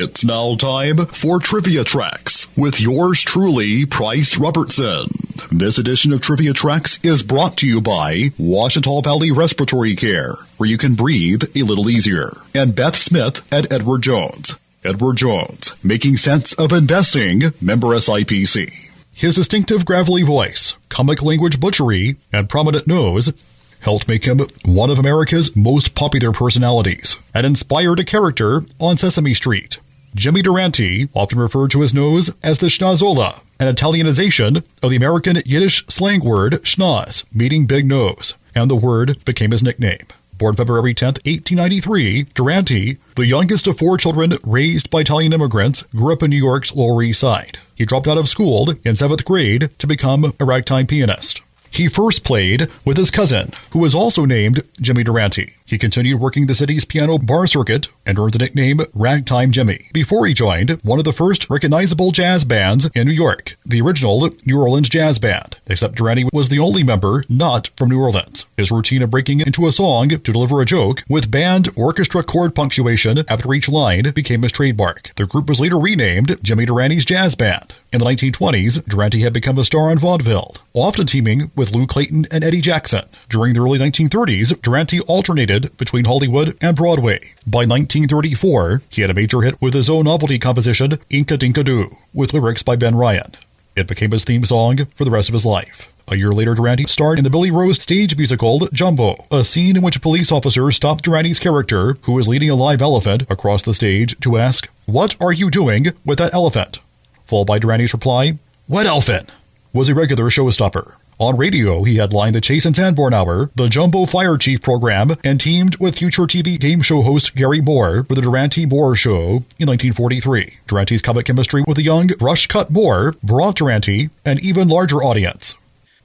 It's now time for Trivia Tracks with yours truly, Price Robertson. This edition of Trivia Tracks is brought to you by Washita Valley Respiratory Care, where you can breathe a little easier, and Beth Smith at Edward Jones. Edward Jones, making sense of investing, member SIPC. His distinctive gravelly voice, comic language butchery, and prominent nose helped make him one of America's most popular personalities and inspired a character on Sesame Street. Jimmy Durante, often referred to his nose as the Schnozola, an Italianization of the American Yiddish slang word schnoz, meaning big nose, and the word became his nickname. Born February 10, 1893, Durante, the youngest of four children raised by Italian immigrants, grew up in New York's Lower East Side. He dropped out of school in 7th grade to become a ragtime pianist. He first played with his cousin, who was also named Jimmy Durante. He continued working the city's piano bar circuit and earned the nickname Ragtime Jimmy before he joined one of the first recognizable jazz bands in New York, the original New Orleans Jazz Band, except Durante was the only member not from New Orleans. His routine of breaking into a song to deliver a joke with band orchestra chord punctuation after each line became his trademark. The group was later renamed Jimmy Durante's Jazz Band. In the 1920s, Durante had become a star on vaudeville, often teaming with Lou Clayton and Eddie Jackson. During the early 1930s, Durante alternated between Hollywood and Broadway. By 1934, he had a major hit with his own novelty composition, Inka Dinka Doo, with lyrics by Ben Ryan. It became his theme song for the rest of his life. A year later, Durante starred in the Billy Rose stage musical Jumbo, a scene in which a police officer stopped Durante's character, who was leading a live elephant, across the stage to ask, "What are you doing with that elephant?" Followed by Durante's reply, "What elephant?" was a regular showstopper. On radio, he headlined the Chase and Sanborn Hour, the Jumbo Fire Chief program, and teamed with future TV game show host Gary Moore for the Durante Moore Show in 1943. Durante's comic chemistry with the young, brush-cut Moore brought Durante an even larger audience.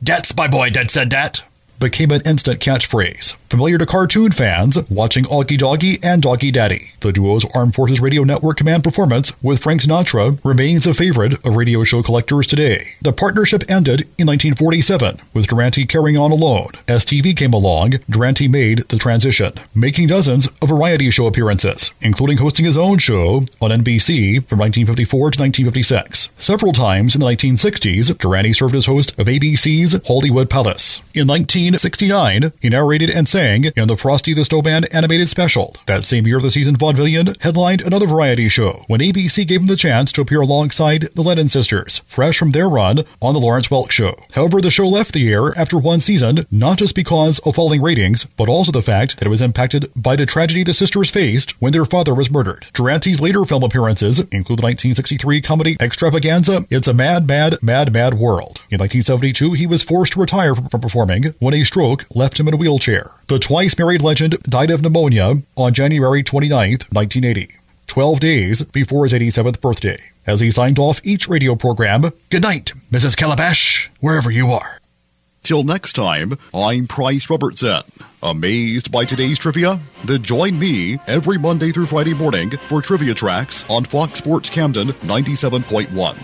"That's my boy that said that," became an instant catchphrase, familiar to cartoon fans watching Augie Doggie and Doggie Daddy. The duo's Armed Forces Radio Network command performance with Frank Sinatra remains a favorite of radio show collectors today. The partnership ended in 1947, with Durante carrying on alone. As TV came along, Durante made the transition, making dozens of variety show appearances, including hosting his own show on NBC from 1954 to 1956. Several times in the 1960s, Durante served as host of ABC's Hollywood Palace. In 1969, he narrated and sang in the Frosty the Snowman animated special. That same year, the seasoned vaudevillian headlined another variety show when ABC gave him the chance to appear alongside the Lennon sisters, fresh from their run on the Lawrence Welk Show. However, the show left the air after one season, not just because of falling ratings, but also the fact that it was impacted by the tragedy the sisters faced when their father was murdered. Durante's later film appearances include the 1963 comedy extravaganza It's a Mad, Mad, Mad, Mad World. In 1972, he was forced to retire from performing when a stroke left him in a wheelchair. The twice-married legend died of pneumonia on January 29, 1980, 12 days before his 87th birthday. As he signed off each radio program, "Good night, Mrs. Calabash, wherever you are." Till next time, I'm Price Robertson. Amazed by today's trivia? Then join me every Monday through Friday morning for Trivia Tracks on Fox Sports Camden 97.1.